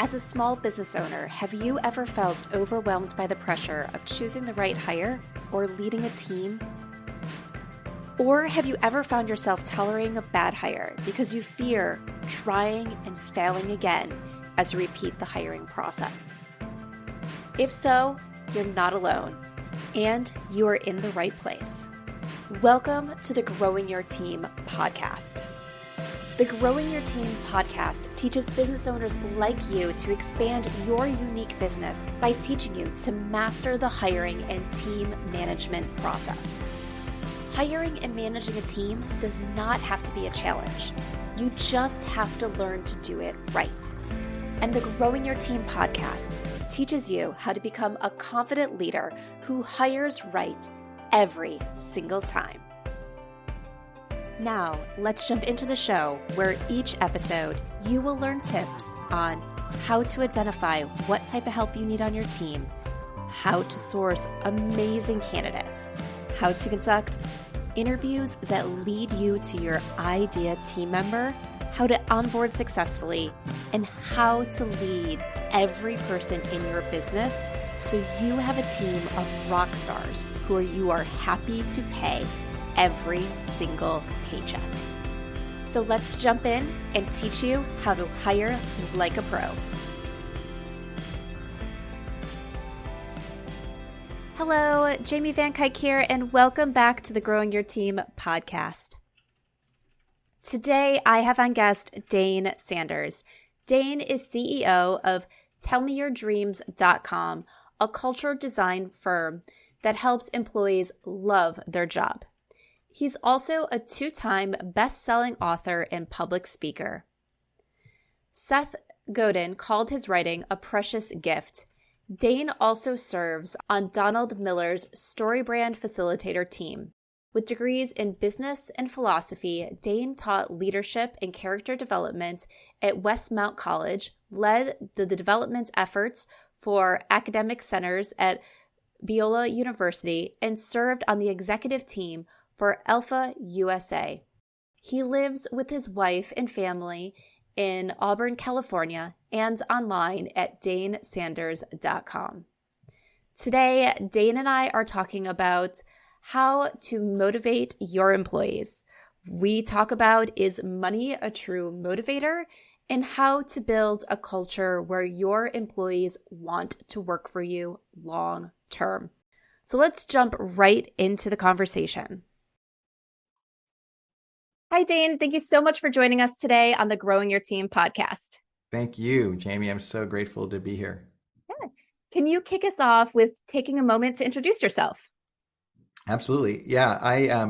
As a small business owner, have you ever felt overwhelmed by the pressure of choosing the right hire or leading a team? Or have you ever found yourself tolerating a bad hire because you fear trying and failing again as you repeat the hiring process? If so, you're not alone, and you are in the right place. Welcome to the Growing Your Team podcast. The Growing Your Team podcast teaches business owners like you to expand your unique business by teaching you to master the hiring and team management process. Hiring and managing a team does not have to be a challenge. You just have to learn to do it right. And the Growing Your Team podcast teaches you how to become a confident leader who hires right every single time. Now, let's jump into the show where each episode you will learn tips on how to identify what type of help you need on your team, how to source amazing candidates, how to conduct interviews that lead you to your ideal team member, how to onboard successfully, and how to lead every person in your business so you have a team of rock stars who you are happy to pay every single paycheck. So let's jump in and teach you how to hire like a pro. Hello, Jamie Van Kuyk here, and welcome back to the Growing Your Team podcast. Today, I have on guest Dane Sanders. Dane is CEO of TellMeYourDreams.com, a cultural design firm that helps employees love their job. He's also a two-time best-selling author and public speaker. Seth Godin called his writing a precious gift. Dane also serves on Donald Miller's StoryBrand Facilitator team. With degrees in business and philosophy, Dane taught leadership and character development at Westmount College, led the development efforts for academic centers at Biola University, and served on the executive team for Alpha USA. He lives with his wife and family in Auburn, California, and online at DaneSanders.com. Today, Dane and I are talking about how to motivate your employees. We talk about, is money a true motivator, and how to build a culture where your employees want to work for you long term. So let's jump right into the conversation. Hi, Dane. Thank you so much for joining us today on the Growing Your Team podcast. Thank you, Jamie. I'm so grateful to be here. Yeah. Can you kick us off with taking a moment to introduce yourself? Absolutely. Yeah, I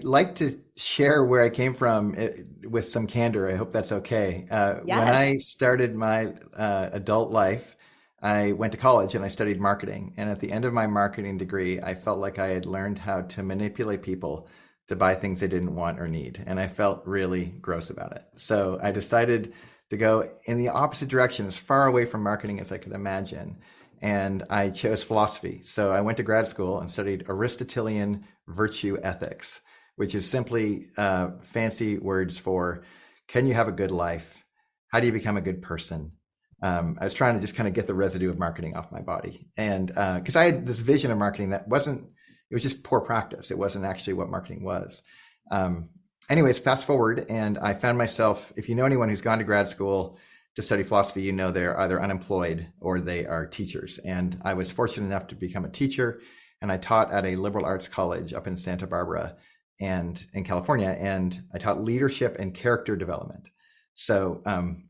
like to share where I came from with some candor. I hope that's okay. Yes. When I started my adult life, I went to college and I studied marketing. And at the end of my marketing degree, I felt like I had learned how to manipulate people to buy things they didn't want or need. And I felt really gross about it. So I decided to go in the opposite direction, as far away from marketing as I could imagine. And I chose philosophy. So I went to grad school and studied Aristotelian virtue ethics, which is simply fancy words for, can you have a good life? How do you become a good person? I was trying to just kind of get the residue of marketing off my body. And because I had this vision of marketing that it was just poor practice. It wasn't actually what marketing was. Anyways, fast forward, and I found myself, if you know anyone who's gone to grad school to study philosophy, you know they're either unemployed or they are teachers. And I was fortunate enough to become a teacher, and I taught at a liberal arts college up in Santa Barbara and in California, and I taught leadership and character development. So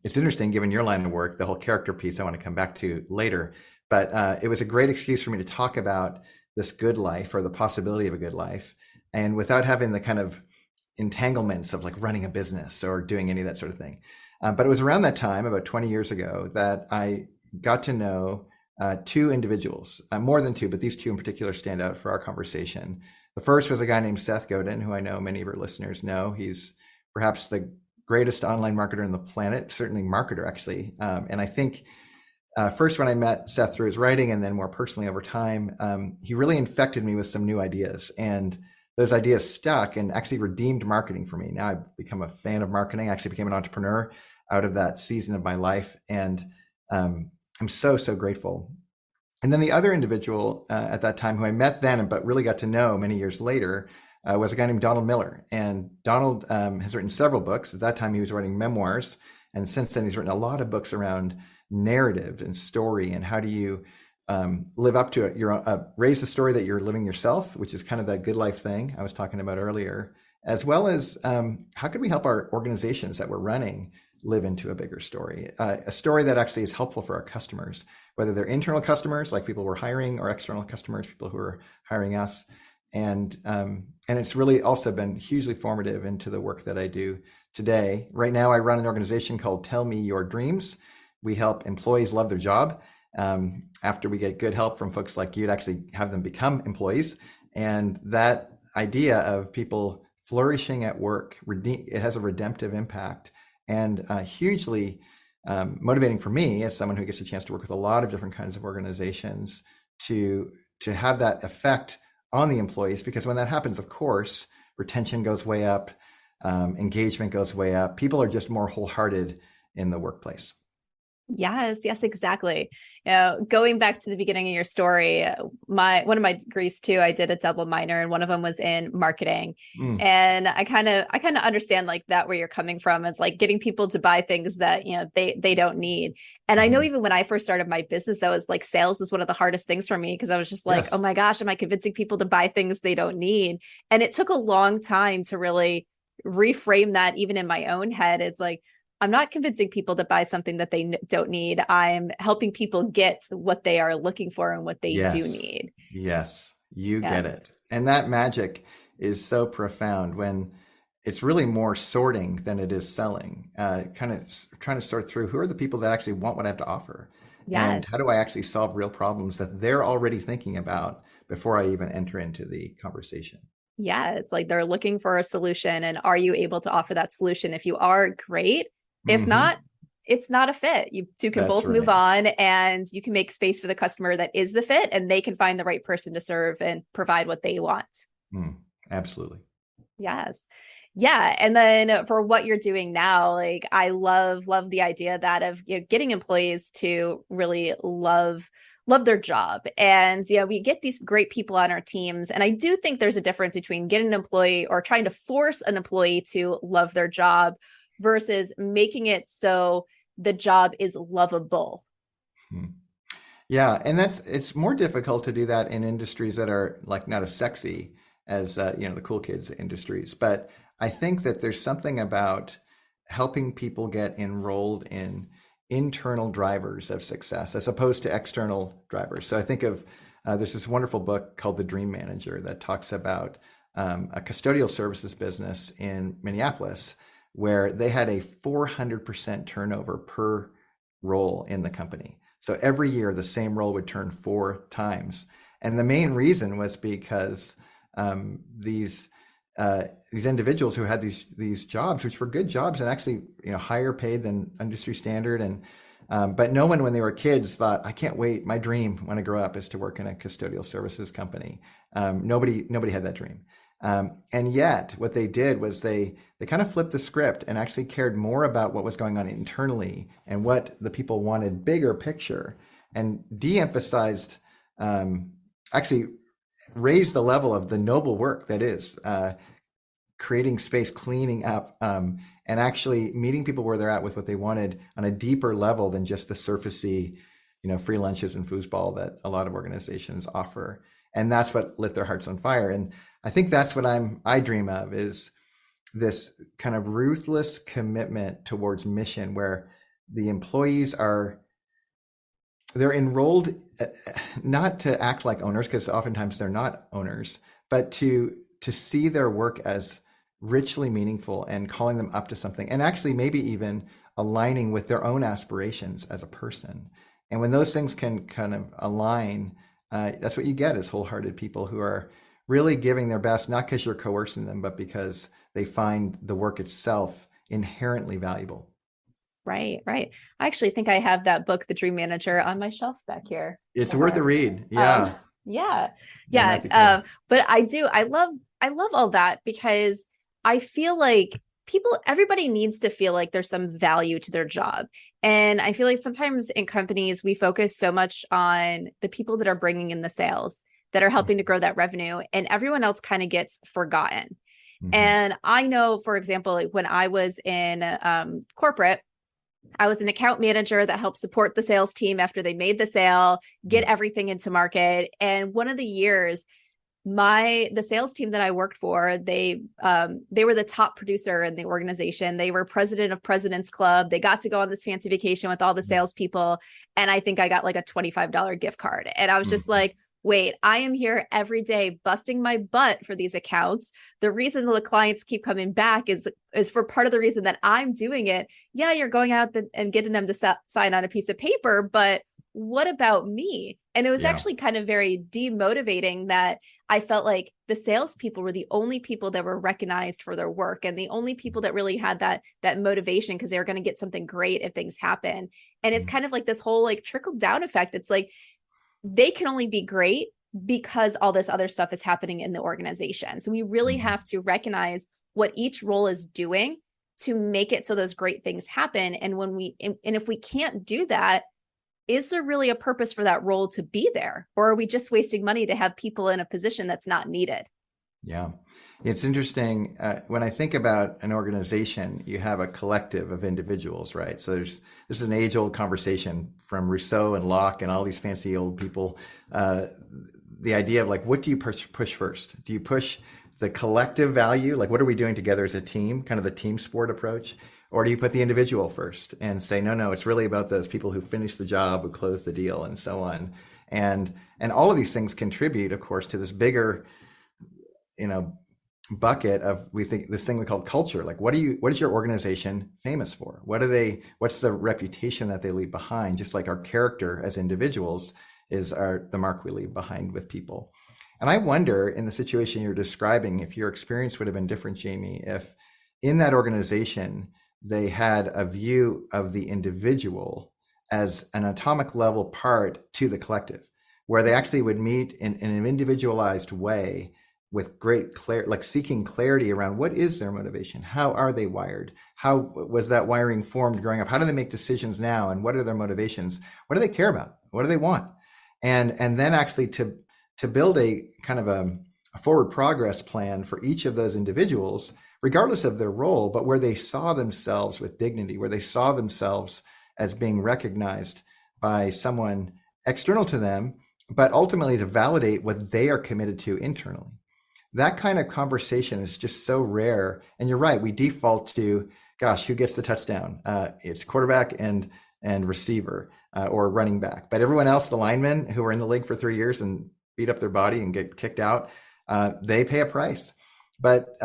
it's interesting, given your line of work, the whole character piece I want to come back to later, but it was a great excuse for me to talk about this good life or the possibility of a good life, and without having the kind of entanglements of like running a business or doing any of that sort of thing. But it was around that time, about 20 years ago, that I got to know two individuals, more than two, but these two in particular stand out for our conversation. The first was a guy named Seth Godin, who I know many of our listeners know. He's perhaps the greatest online marketer on the planet, certainly marketer, actually. And I think first when I met Seth through his writing, and then more personally over time, he really infected me with some new ideas. And those ideas stuck and actually redeemed marketing for me. Now I've become a fan of marketing. I actually became an entrepreneur out of that season of my life. And I'm so, so grateful. And then the other individual at that time who I met then, but really got to know many years later, was a guy named Donald Miller. And Donald has written several books. At that time, he was writing memoirs. And since then, he's written a lot of books around narrative and story and how do you live up to it. Raise the story that you're living yourself, which is kind of that good life thing I was talking about earlier, as well as how can we help our organizations that we're running live into a bigger story, a story that actually is helpful for our customers, whether they're internal customers, like people we're hiring, or external customers, people who are hiring us. And it's really also been hugely formative into the work that I do today. Right now, I run an organization called Tell Me Your Dreams. We help employees love their job. After we get good help from folks like you to actually have them become employees. And that idea of people flourishing at work, it has a redemptive impact and hugely motivating for me as someone who gets a chance to work with a lot of different kinds of organizations to have that effect on the employees. Because when that happens, of course, retention goes way up, engagement goes way up. People are just more wholehearted in the workplace. Yes, exactly. Going back to the beginning of your story, one of my degrees too, I did a double minor, and one of them was in marketing. And I kind of understand like that where you're coming from. It's like getting people to buy things that they don't need. And I know even when I first started my business, that was like sales was one of the hardest things for me because I was just like, oh my gosh, am I convincing people to buy things they don't need? And it took a long time to really reframe that even in my own head. It's like, I'm not convincing people to buy something that they don't need. I'm helping people get what they are looking for and what they do need. Yes, you get it. And that magic is so profound when it's really more sorting than it is selling. Kind of trying to sort through who are the people that actually want what I have to offer. And how do I actually solve real problems that they're already thinking about before I even enter into the conversation. Yeah, it's like they're looking for a solution. And are you able to offer that solution? If you are, great. If not, it's not a fit. You two can both move on, and you can make space for the customer that is the fit, and they can find the right person to serve and provide what they want. Absolutely. Yes. Yeah. And then for what you're doing now, like I love the idea that of getting employees to really love their job. And we get these great people on our teams. And I do think there's a difference between getting an employee or trying to force an employee to love their job versus making it so the job is lovable. Yeah, and it's more difficult to do that in industries that are like not as sexy as the cool kids industries. But I think that there's something about helping people get enrolled in internal drivers of success as opposed to external drivers. So I think of there's this wonderful book called The Dream Manager that talks about a custodial services business in Minneapolis where they had a 400% turnover per role in the company. So every year the same role would turn 4 times. And the main reason was because these individuals who had these jobs, which were good jobs and actually higher paid than industry standard, and but no one when they were kids thought, I can't wait, my dream when I grow up is to work in a custodial services company. Nobody had that dream. And yet what they did was they kind of flipped the script and actually cared more about what was going on internally and what the people wanted, bigger picture, and de-emphasized, actually raised the level of the noble work that is creating space, cleaning up, and actually meeting people where they're at with what they wanted on a deeper level than just the surfacey, free lunches and foosball that a lot of organizations offer. And that's what lit their hearts on fire. And I think that's what I dream of, is this kind of ruthless commitment towards mission where the employees they're enrolled not to act like owners, because oftentimes they're not owners, but to see their work as richly meaningful and calling them up to something, and actually maybe even aligning with their own aspirations as a person. And when those things can kind of align, that's what you get, is wholehearted people who are really giving their best, not because you're coercing them, but because they find the work itself inherently valuable. Right. I actually think I have that book, The Dream Manager, on my shelf back here. It's worth a read. Yeah. But I love all that because I feel like everybody needs to feel like there's some value to their job. And I feel like sometimes in companies, we focus so much on the people that are bringing in the sales, that are helping to grow that revenue, and everyone else kind of gets forgotten. Mm-hmm. And I know, for example, like when I was in corporate, I was an account manager that helped support the sales team after they made the sale, get everything into market. And one of the years, the sales team that I worked for, they were the top producer in the organization. They were president of President's Club. They got to go on this fancy vacation with all the salespeople. And I think I got like a $25 gift card. And I was just Mm-hmm. like, wait, I am here every day busting my butt for these accounts. The reason the clients keep coming back is for part of the reason that I'm doing it. Yeah, you're going out and getting them to sign on a piece of paper, but what about me? And it was Yeah. actually kind of very demotivating that I felt like the salespeople were the only people that were recognized for their work, and the only people that really had that motivation because they were going to get something great if things happen. And it's kind of like this whole like trickle down effect. It's like they can only be great because all this other stuff is happening in the organization. So we really Mm-hmm. have to recognize what each role is doing to make it so those great things happen. And if we can't do that, is there really a purpose for that role to be there? Or are we just wasting money to have people in a position that's not needed? Yeah. It's interesting. When I think about an organization, you have a collective of individuals, right? So this is an age old conversation from Rousseau and Locke and all these fancy old people. The idea of like, what do you push first? Do you push the collective value? Like, what are we doing together as a team? Kind of the team sport approach. Or do you put the individual first and say, no, it's really about those people who finish the job, who close the deal, and so on. And all of these things contribute, of course, to this bigger, you know, bucket of, we think, this thing we call culture. Like, what is your organization famous for? What's the reputation that they leave behind? Just like our character as individuals is the mark we leave behind with people. And I wonder, in the situation you're describing, if your experience would have been different, Jamie, if in that organization they had a view of the individual as an atomic level part to the collective, where they actually would meet in an individualized way with great clarity, like seeking clarity around what is their motivation, how are they wired, how was that wiring formed growing up, how do they make decisions now, and what are their motivations, what do they care about, what do they want, and then actually to build a kind of a forward progress plan for each of those individuals, regardless of their role, but where they saw themselves with dignity, where they saw themselves as being recognized by someone external to them, but ultimately to validate what they are committed to internally. That kind of conversation is just so rare. And you're right, we default to, gosh, who gets the touchdown? It's quarterback and receiver or running back. But everyone else, the linemen who are in the league for 3 years and beat up their body and get kicked out, they pay a price. But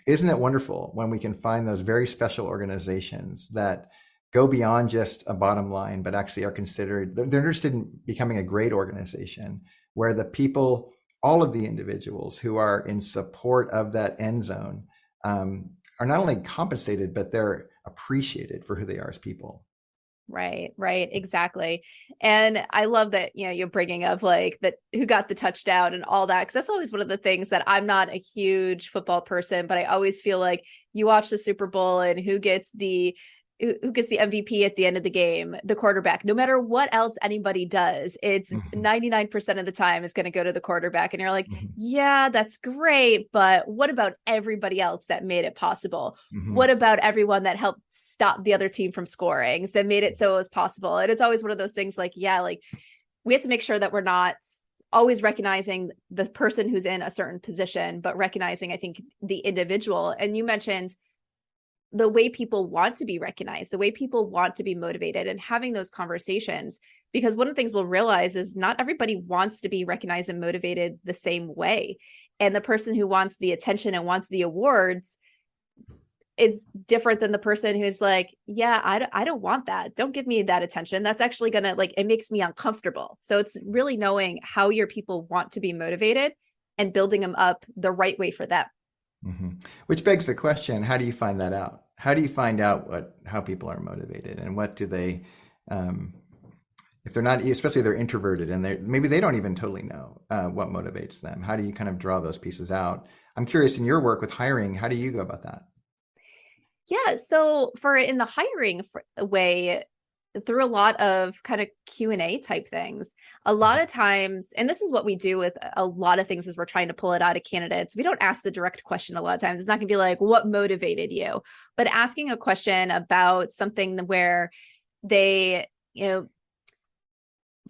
isn't it wonderful when we can find those very special organizations that go beyond just a bottom line, but actually are considered, they're interested in becoming a great organization where the people, all of the individuals who are in support of that end zone are not only compensated, but they're appreciated for who they are as people. Right, exactly. And I love that, you're bringing up like that, who got the touchdown and all that, because that's always one of the things that I'm not a huge football person, but I always feel like you watch the Super Bowl and who gets the MVP at the end of the game, the quarterback. No matter what else anybody does, it's 99% of the time it's going to go to the quarterback. And you're like, yeah, that's great. But what about everybody else that made it possible? What about everyone that helped stop the other team from scoring, that made it so it was possible? And it's always one of those things like, yeah, like we have to make sure that we're not always recognizing the person who's in a certain position, but recognizing, I think, the individual. And you mentioned the way people want to be recognized, the way people want to be motivated, and having those conversations. Because one of the things we'll realize is not everybody wants to be recognized and motivated the same way. And the person who wants the attention and wants the awards is different than the person who's like, yeah, I don't want that. Don't give me that attention. That's actually going to, like, it makes me uncomfortable. So it's really knowing how your people want to be motivated and building them up the right way for them. Which begs the question, how do you find that out? How do you find out how people are motivated, and what do they, if they're not, especially if they're introverted and maybe they don't even totally know what motivates them? How do you kind of draw those pieces out? I'm curious, in your work with hiring, how do you go about that? Yeah, so for in the hiring way, through a lot of kind of Q&A type things, a lot of times, and this is what we do with a lot of things as we're trying to pull it out of candidates, we don't ask the direct question a lot of times. It's not going to be like, what motivated you? But asking a question about something where they, you know,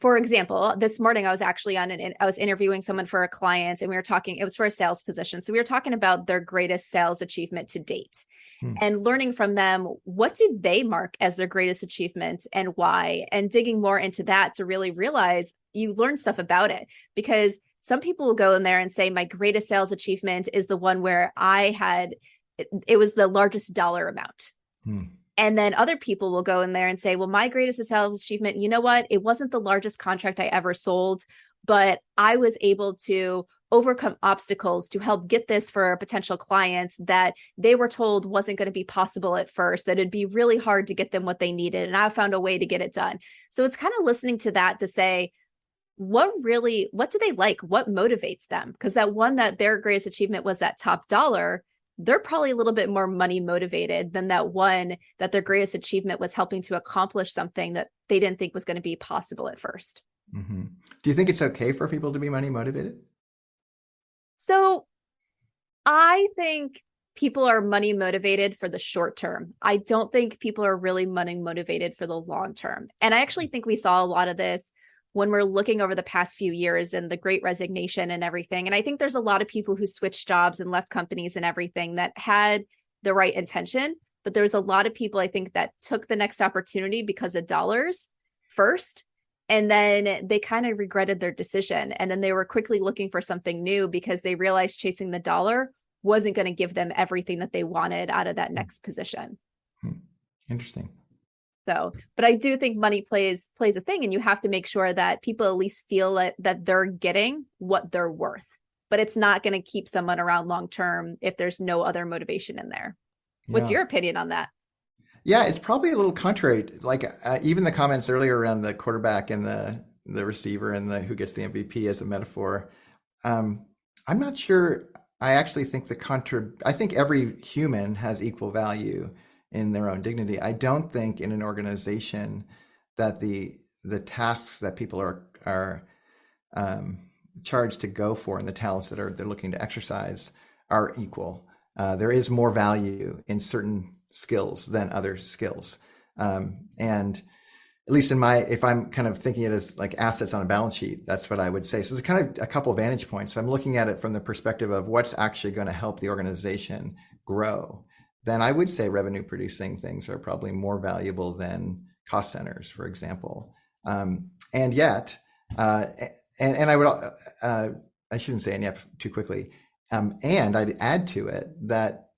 for example, this morning I was actually I was interviewing someone for a client, and we were talking, it was for a sales position. So we were talking about their greatest sales achievement to date Hmm. and learning from them, what do they mark as their greatest achievement and why, and digging more into that to really realize you learn stuff about it. Because some people will go in there and say, my greatest sales achievement is the one where it was the largest dollar amount. Hmm. And then other people will go in there and say, well, my greatest sales achievement, you know what? It wasn't the largest contract I ever sold, but I was able to overcome obstacles to help get this for potential clients that they were told wasn't going to be possible at first, that it'd be really hard to get them what they needed. And I found a way to get it done. So it's kind of listening to that to say, what do they like? What motivates them? Because that one, that their greatest achievement was that top dollar, they're probably a little bit more money motivated than that one that their greatest achievement was helping to accomplish something that they didn't think was going to be possible at first. Hmm. Do you think it's okay for people to be money motivated? So I think people are money motivated for the short term. I don't think people are really money motivated for the long term. And I actually think we saw a lot of this when we're looking over the past few years and the great resignation and everything. And I think there's a lot of people who switched jobs and left companies and everything that had the right intention. But there was a lot of people, I think, that took the next opportunity because of dollars first. And then they kind of regretted their decision. And then they were quickly looking for something new because they realized chasing the dollar wasn't going to give them everything that they wanted out of that next position. Hmm. Interesting. So, but I do think money plays a thing, and you have to make sure that people at least feel that they're getting what they're worth. But it's not going to keep someone around long term if there's no other motivation in there. What's Yeah. your opinion on that? Yeah, it's probably a little contrary. Like even the comments earlier around the quarterback and the receiver and the who gets the MVP as a metaphor. Um, I'm not sure. I actually think I think every human has equal value in their own dignity. I don't think in an organization that the tasks that people are um, charged to go for and the talents that they're looking to exercise are equal. There is more value in certain skills than other skills, and at least if I'm kind of thinking it as like assets on a balance sheet, that's what I would say. So there's kind of a couple of vantage points. So I'm looking at it from the perspective of what's actually going to help the organization grow. Then I would say revenue producing things are probably more valuable than cost centers, for example. And yet, uh, and I would, I shouldn't say and yet too quickly. And I'd add to it that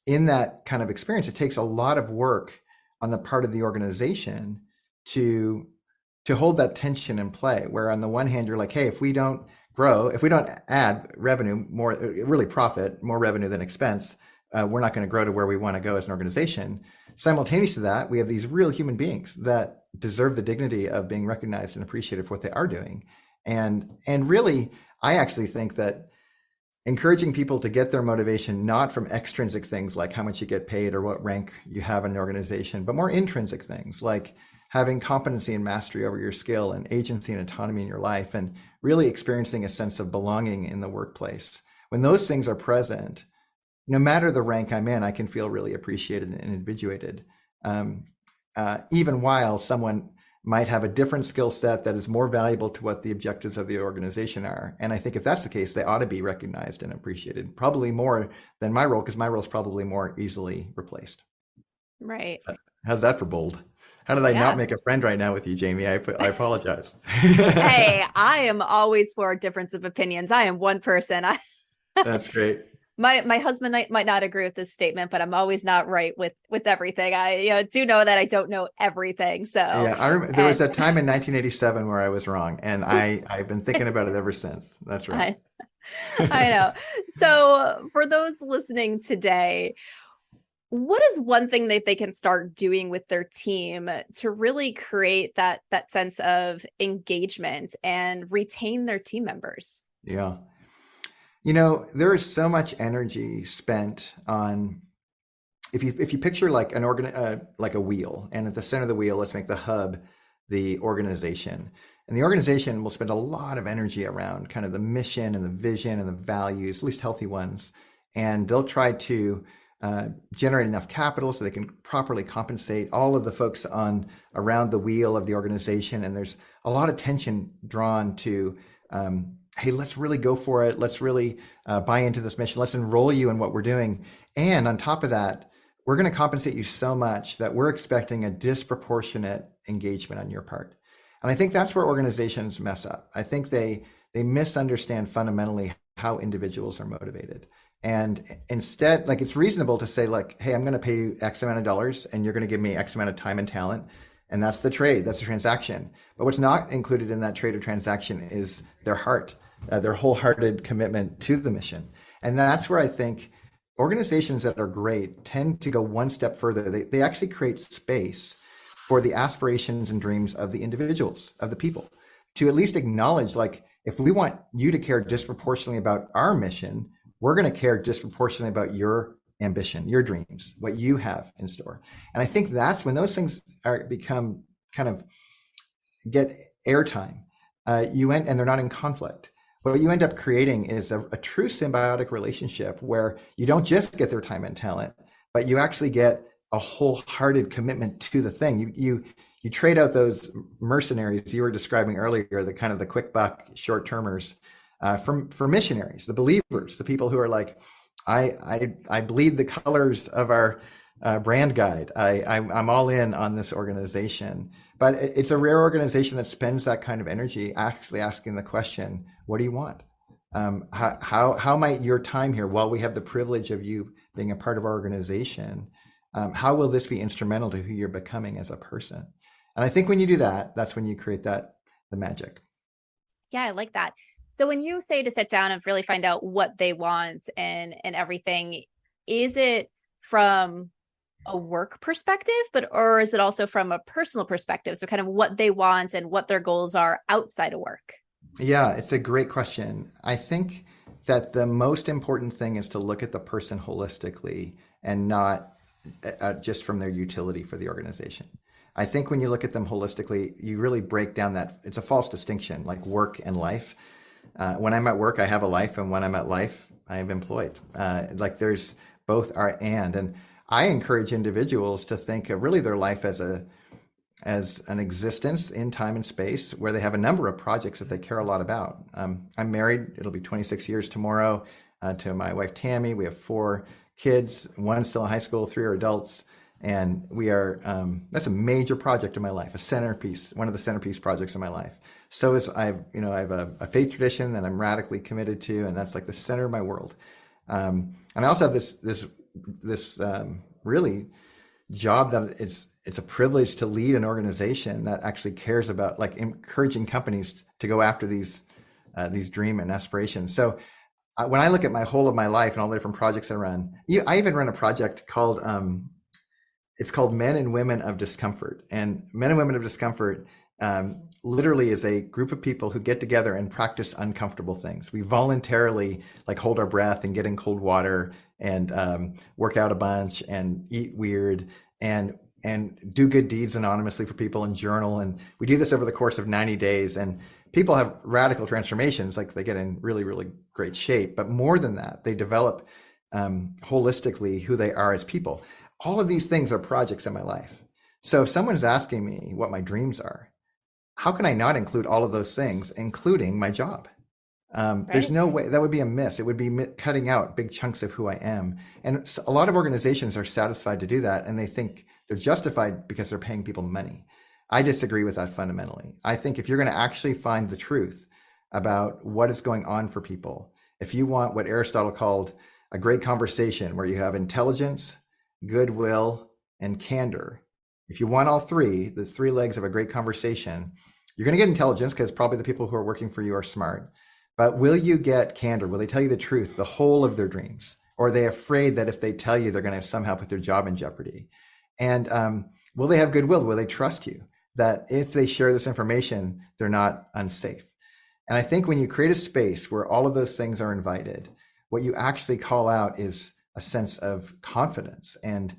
in that kind of experience, it takes a lot of work on the part of the organization to hold that tension in play, where on the one hand you're like, hey, if we don't grow, if we don't add revenue, more really profit, more revenue than expense, we're not going to grow to where we want to go as an organization. Simultaneous to that, we have these real human beings that deserve the dignity of being recognized and appreciated for what they are doing. And really, I actually think that encouraging people to get their motivation not from extrinsic things like how much you get paid or what rank you have in an organization, but more intrinsic things like having competency and mastery over your skill and agency and autonomy in your life, and really experiencing a sense of belonging in the workplace. When those things are present, no matter the rank I'm in, I can feel really appreciated and individuated, even while someone might have a different skill set that is more valuable to what the objectives of the organization are. And I think if that's the case, they ought to be recognized and appreciated, probably more than my role, because my role is probably more easily replaced. Right. How's that for bold? How did I not Yeah. make a friend right now with you, Jamie? I apologize. Hey, I am always for a difference of opinions. I am one person. That's great. My husband might not agree with this statement, but I'm always not right with everything. I do know that I don't know everything. So, Yeah, I remember there was and a time in 1987 where I was wrong, and I've been thinking about it ever since. That's right. I I know. So for those listening today, what is one thing that they can start doing with their team to really create that sense of engagement and retain their team members? Yeah. There is so much energy spent on if you picture like like a wheel, and at the center of the wheel, let's make the hub the organization. And the organization will spend a lot of energy around kind of the mission and the vision and the values, at least healthy ones. And they'll try to generate enough capital so they can properly compensate all of the folks on around the wheel of the organization. And there's a lot of tension drawn to, hey, let's really go for it. Let's really buy into this mission. Let's enroll you in what we're doing. And on top of that, we're going to compensate you so much that we're expecting a disproportionate engagement on your part. And I think that's where organizations mess up. I think they misunderstand fundamentally how individuals are motivated. And instead, like, it's reasonable to say, like, hey, I'm going to pay you X amount of dollars and you're going to give me X amount of time and talent. And that's the trade, that's the transaction. But what's not included in that trade or transaction is their heart, their wholehearted commitment to the mission. And that's where I think organizations that are great tend to go one step further. They actually create space for the aspirations and dreams of the individuals, of the people, to at least acknowledge, like, if we want you to care disproportionately about our mission, we're going to care disproportionately about your ambition, your dreams, what you have in store. And I think that's when those things become kind of get airtime, and they're not in conflict. What you end up creating is a true symbiotic relationship where you don't just get their time and talent, but you actually get a wholehearted commitment to the thing. You trade out those mercenaries you were describing earlier, the kind of the quick buck short termers, for missionaries, the believers, the people who are like, I bleed the colors of our brand guide. I'm all in on this organization. But it's a rare organization that spends that kind of energy actually asking the question, what do you want? How might your time here, while we have the privilege of you being a part of our organization, how will this be instrumental to who you're becoming as a person? And I think when you do that, that's when you create the magic. Yeah, I like that. So when you say to sit down and really find out what they want and everything, is it from a work perspective, or is it also from a personal perspective? So kind of what they want and what their goals are outside of work. Yeah, it's a great question. I think that the most important thing is to look at the person holistically and not just from their utility for the organization. I think when you look at them holistically, you really break down that it's a false distinction, like work and life. When I'm at work, I have a life, and when I'm at life, I am employed. Like there's both are and I encourage individuals to think of really their life as an existence in time and space where they have a number of projects that they care a lot about. I'm married. It'll be 26 years tomorrow to my wife, Tammy. We have 4 kids, 1 still in high school, 3 are adults. And we are, that's a major project in my life, a centerpiece, one of the centerpiece projects in my life. So I have a faith tradition that I'm radically committed to, and that's like the center of my world. And I also have this really job that it's a privilege to lead an organization that actually cares about like encouraging companies to go after these dream and aspirations. So when I look at my whole of my life and all the different projects I run, I even run a project called it's called Men and Women of Discomfort. And Men and Women of Discomfort literally is a group of people who get together and practice uncomfortable things. We voluntarily like hold our breath and get in cold water and work out a bunch and eat weird and do good deeds anonymously for people and journal. And we do this over the course of 90 days. And people have radical transformations, like they get in really, really great shape. But more than that, they develop holistically who they are as people. All of these things are projects in my life. So if someone's asking me what my dreams are, how can I not include all of those things, including my job? Right. There's no way. That would be a miss. It would be cutting out big chunks of who I am. And a lot of organizations are satisfied to do that, and they think they're justified because they're paying people money. I disagree with that fundamentally. I think if you're going to actually find the truth about what is going on for people, if you want what Aristotle called a great conversation where you have intelligence, goodwill, and candor. If you want all three, the 3 legs of a great conversation, you're going to get intelligence because probably the people who are working for you are smart. But will you get candor? Will they tell you the truth, the whole of their dreams? Or are they afraid that if they tell you, they're going to somehow put their job in jeopardy? And will they have goodwill? Will they trust you that if they share this information, they're not unsafe? And I think when you create a space where all of those things are invited, what you actually call out is a sense of confidence. And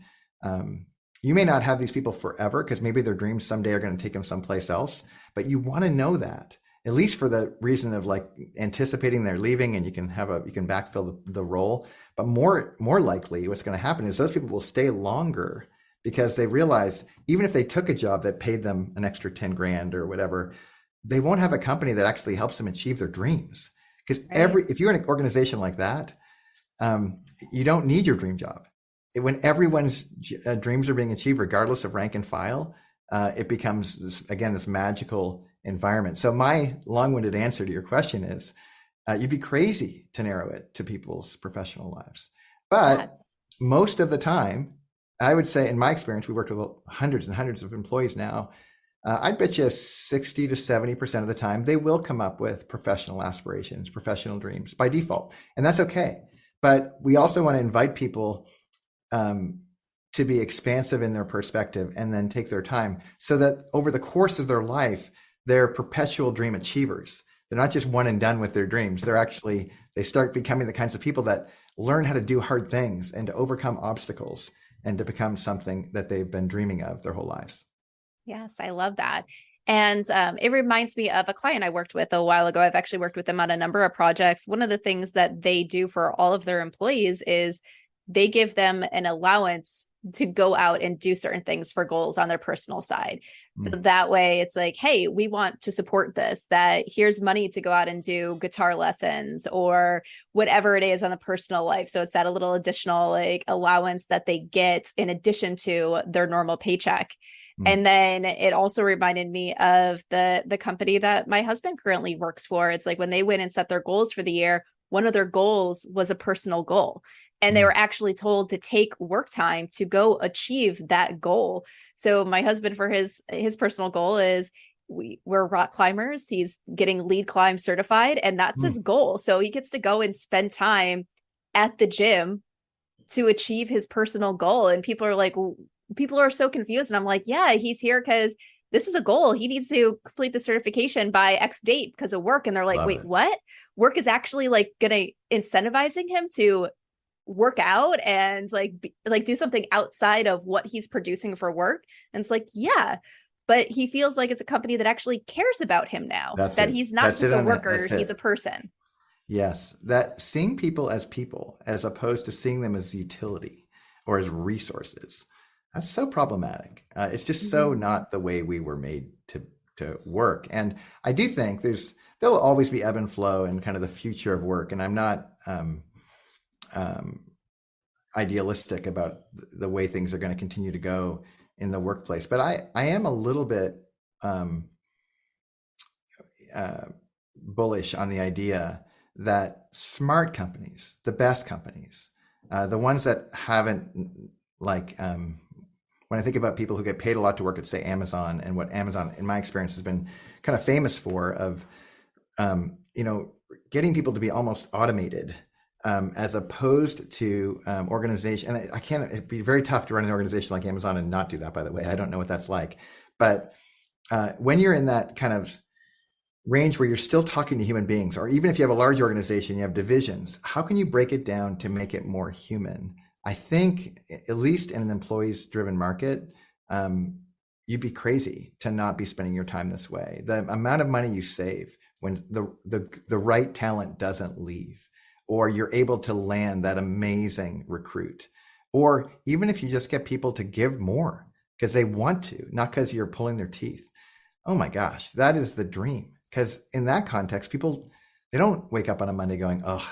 you may not have these people forever because maybe their dreams someday are going to take them someplace else, but you want to know that, at least for the reason of like anticipating they're leaving and you can backfill the role. But more likely what's going to happen is those people will stay longer because they realize even if they took a job that paid them an extra 10 grand or whatever, they won't have a company that actually helps them achieve their dreams. Because if you're in an organization like that, you don't need your dream job. When everyone's dreams are being achieved, regardless of rank and file, it becomes this magical environment. So my long-winded answer to your question is, you'd be crazy to narrow it to people's professional lives. But most of the time, I would say in my experience, we worked with hundreds and hundreds of employees now. I'd bet you 60 to 70% of the time, they will come up with professional aspirations, professional dreams by default. And that's okay. But we also want to invite people to be expansive in their perspective and then take their time so that over the course of their life, they're perpetual dream achievers. They're not just one and done with their dreams. They start becoming the kinds of people that learn how to do hard things and to overcome obstacles and to become something that they've been dreaming of their whole lives. Yes, I love that. And it reminds me of a client I worked with a while ago. I've actually worked with them on a number of projects. One of the things that they do for all of their employees is they give them an allowance to go out and do certain things for goals on their personal side. So that way it's like, hey, we want to support this, that here's money to go out and do guitar lessons or whatever it is on the personal life. So it's that a little additional like allowance that they get in addition to their normal paycheck. And then it also reminded me of the company that my husband currently works for. It's like when they went and set their goals for the year, one of their goals was a personal goal. And they were actually told to take work time to go achieve that goal. So my husband, for his personal goal is we're rock climbers. He's getting lead climb certified, and that's his goal. So he gets to go and spend time at the gym to achieve his personal goal. And people are so confused. And I'm like, yeah, he's here because this is a goal. He needs to complete the certification by X date because of work. And they're like, wait, what? Work is actually like going to incentivizing him to work out and like do something outside of what he's producing for work. And it's like, yeah, but he feels like it's a company that actually cares about him now, he's not just a worker, he's a person. Yes. That seeing people as opposed to seeing them as utility or as resources. That's so problematic. It's just so not the way we were made to work. And I do think there'll always be ebb and flow in kind of the future of work. And I'm not, idealistic about the way things are going to continue to go in the workplace. But I am a little bit bullish on the idea that smart companies, the best companies, the ones that haven't when I think about people who get paid a lot to work at, say, Amazon, and what Amazon, in my experience, has been kind of famous for of, getting people to be almost automated, as opposed to organization. And it'd be very tough to run an organization like Amazon and not do that, by the way. I don't know what that's like. But when you're in that kind of range where you're still talking to human beings, or even if you have a large organization, you have divisions, how can you break it down to make it more human? I think, at least in an employees-driven market, you'd be crazy to not be spending your time this way. The amount of money you save when the right talent doesn't leave, or you're able to land that amazing recruit, or even if you just get people to give more because they want to, not because you're pulling their teeth. Oh my gosh, that is the dream. Because in that context, people, they don't wake up on a Monday going, oh,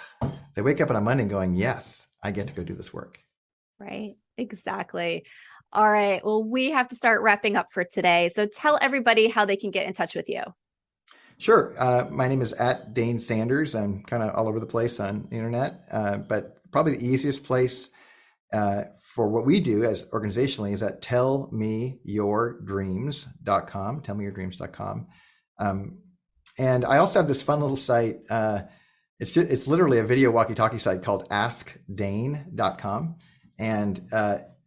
they wake up on a Monday going, yes, I get to go do this work. Right. Exactly. All right. Well, we have to start wrapping up for today. So tell everybody how they can get in touch with you. Sure. My name is @Dane Sanders. I'm kind of all over the place on the internet, but probably the easiest place for what we do as organizationally is at tellmeyourdreams.com, tellmeyourdreams.com. And I also have this fun little site. It's literally a video walkie-talkie site called askdane.com. And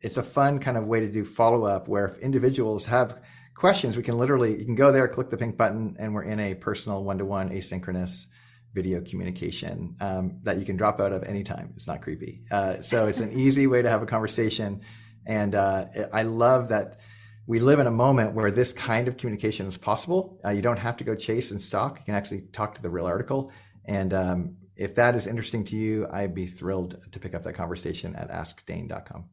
it's a fun kind of way to do follow-up where if individuals have questions, you can go there, click the pink button, and we're in a personal one-to-one asynchronous video communication that you can drop out of anytime. It's not creepy. So it's an easy way to have a conversation. And I love that we live in a moment where this kind of communication is possible. You don't have to go chase and stalk. You can actually talk to the real article. And if that is interesting to you, I'd be thrilled to pick up that conversation at askdane.com.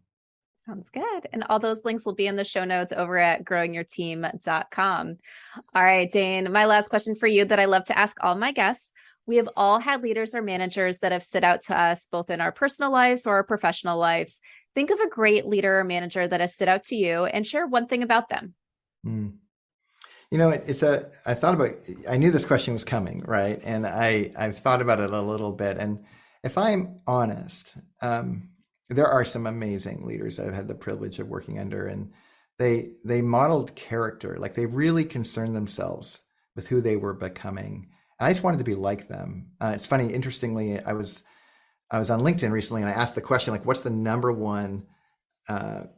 Sounds good. And all those links will be in the show notes over at growingyourteam.com. All right, Dane, my last question for you that I love to ask all my guests. We have all had leaders or managers that have stood out to us, both in our personal lives or our professional lives. Think of a great leader or manager that has stood out to you and share one thing about them. You know, I knew this question was coming, right? And I've thought about it a little bit. And if I'm honest, there are some amazing leaders that I've had the privilege of working under, and they modeled character. Like, they really concerned themselves with who they were becoming. And I just wanted to be like them. It's funny, interestingly, I was on LinkedIn recently, and I asked the question, like, what's the number one kind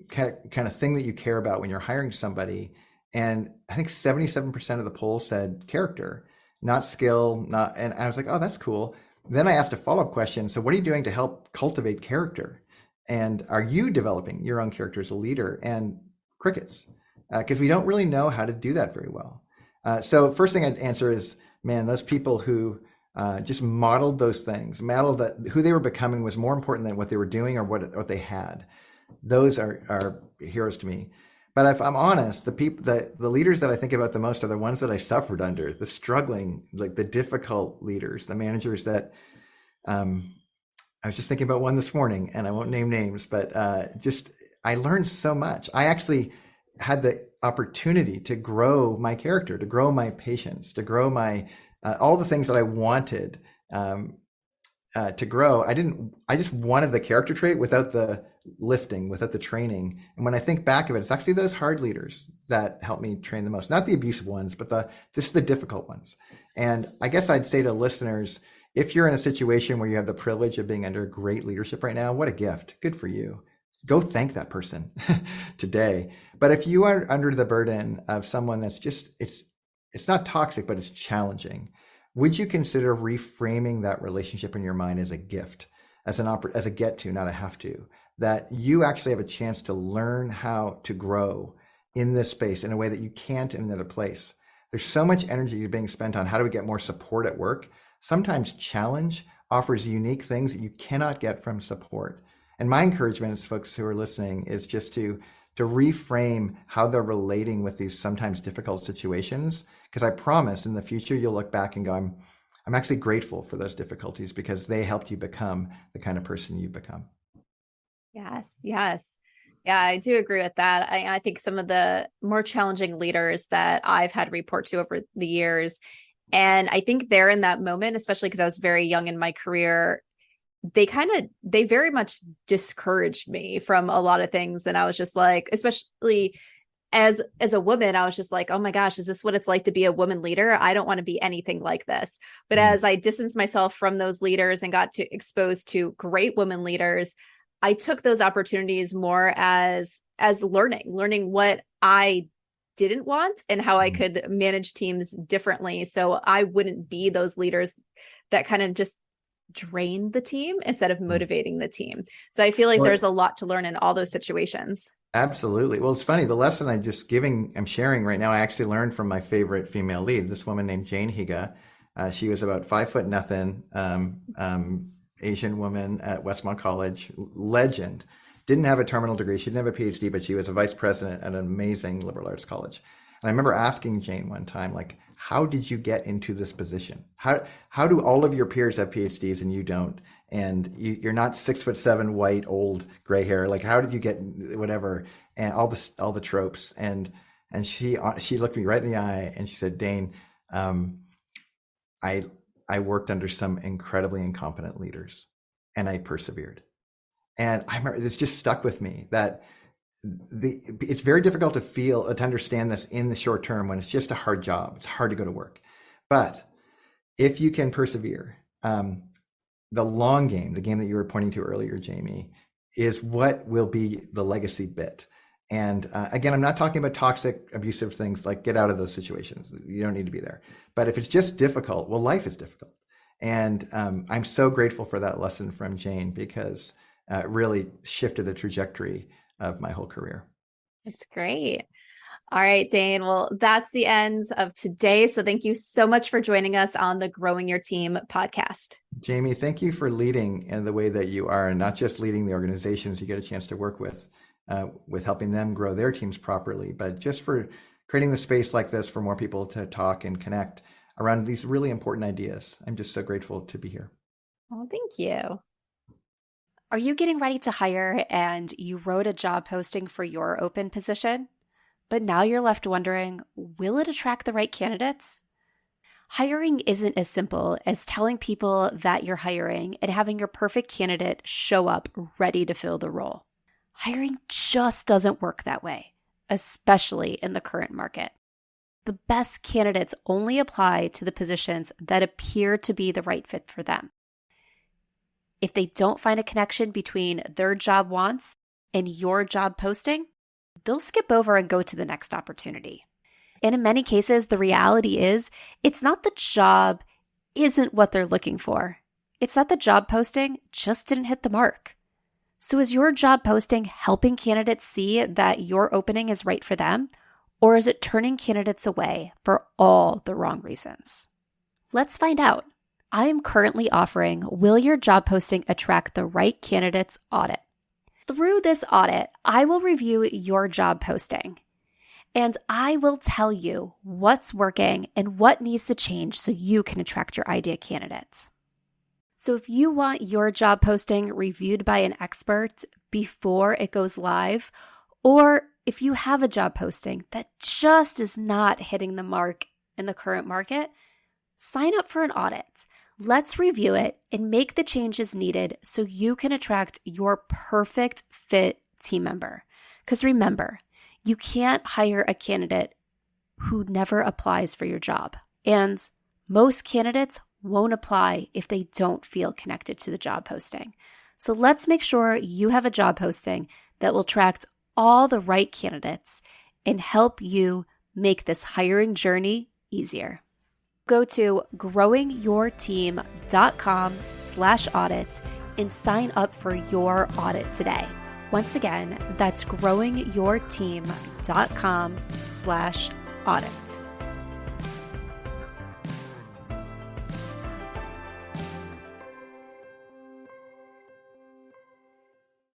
of thing that you care about when you're hiring somebody? And I think 77% of the poll said character, not skill, and I was like, oh, that's cool. Then I asked a follow-up question. So what are you doing to help cultivate character? And are you developing your own character as a leader? And crickets, because we don't really know how to do that very well. So first thing I'd answer is, man, those people who just modeled those things, modeled that who they were becoming was more important than what they were doing or what they had. Those are heroes to me. But if I'm honest, the leaders that I think about the most are the ones that I suffered under, the struggling, like the difficult leaders, the managers that I was just thinking about one this morning, and I won't name names, but I learned so much. I actually had the opportunity to grow my character, to grow my patience, to grow my all the things that I wanted to grow. I just wanted the character trait without the lifting, without the training. And when I think back of it, it's actually those hard leaders that helped me train the most, not the abusive ones, but just the difficult ones. And I guess I'd say to listeners, if you're in a situation where you have the privilege of being under great leadership right now, what a gift. Good for you. Go thank that person today. But if you are under the burden of someone that's just, it's not toxic, but it's challenging, would you consider reframing that relationship in your mind as a gift, as a get to, not a have to, that you actually have a chance to learn how to grow in this space in a way that you can't in another place? There's so much energy being spent on how do we get more support at work. Sometimes challenge offers unique things that you cannot get from support. And my encouragement as folks who are listening is just to reframe how they're relating with these sometimes difficult situations. Because I promise in the future, you'll look back and go, I'm actually grateful for those difficulties because they helped you become the kind of person you become. Yes. Yeah, I do agree with that. I think some of the more challenging leaders that I've had report to over the years, and I think they're in that moment, especially because I was very young in my career, they very much discouraged me from a lot of things. And I was just like, especially as a woman, I was just like, oh my gosh, is this what it's like to be a woman leader? I don't want to be anything like this. But as I distanced myself from those leaders and got exposed to great women leaders, I took those opportunities more as learning what I didn't want and how I could manage teams differently. So I wouldn't be those leaders that kind of just drain the team instead of motivating the team. So I feel like there's a lot to learn in all those situations. Absolutely. Well, it's funny. The lesson I'm sharing right now, I actually learned from my favorite female lead, this woman named Jane Higa. She was about 5'0", Asian woman at Westmont College, legend. Didn't have a terminal degree. She didn't have a PhD, but she was a vice president at an amazing liberal arts college. And I remember asking Jane one time, like, how did you get into this position? How do all of your peers have PhDs and you don't? And you're not 6'7", white, old, gray hair. Like, how did you get whatever? And all the tropes. And she looked me right in the eye and she said, Dane, I worked under some incredibly incompetent leaders and I persevered. And I remember this just stuck with me that it's very difficult to understand this in the short term when it's just a hard job. It's hard to go to work. But if you can persevere, the long game, the game that you were pointing to earlier, Jamie, is what will be the legacy bit. And again, I'm not talking about toxic, abusive things, like get out of those situations. You don't need to be there. But if it's just difficult, well, life is difficult. And I'm so grateful for that lesson from Jane, because it really shifted the trajectory of my whole career. That's great. All right, Dane. Well, that's the end of today. So thank you so much for joining us on the Growing Your Team podcast. Jamie, thank you for leading in the way that you are, and not just leading the organizations you get a chance to work with helping them grow their teams properly, but just for creating the space like this for more people to talk and connect around these really important ideas. I'm just so grateful to be here. Well, thank you. Are you getting ready to hire and you wrote a job posting for your open position, but now you're left wondering, will it attract the right candidates? Hiring isn't as simple as telling people that you're hiring and having your perfect candidate show up ready to fill the role. Hiring just doesn't work that way, especially in the current market. The best candidates only apply to the positions that appear to be the right fit for them. If they don't find a connection between their job wants and your job posting, they'll skip over and go to the next opportunity. And in many cases, the reality is it's not the job isn't what they're looking for. It's that the job posting just didn't hit the mark. So is your job posting helping candidates see that your opening is right for them, or is it turning candidates away for all the wrong reasons? Let's find out. I am currently offering Will Your Job Posting Attract the Right Candidates audit. Through this audit, I will review your job posting, and I will tell you what's working and what needs to change so you can attract your ideal candidates. So if you want your job posting reviewed by an expert before it goes live, or if you have a job posting that just is not hitting the mark in the current market, sign up for an audit. Let's review it and make the changes needed so you can attract your perfect fit team member. Because remember, you can't hire a candidate who never applies for your job. And most candidates won't apply if they don't feel connected to the job posting. So let's make sure you have a job posting that will attract all the right candidates and help you make this hiring journey easier. Go to growingyourteam.com/audit and sign up for your audit today. Once again, that's growingyourteam.com/audit.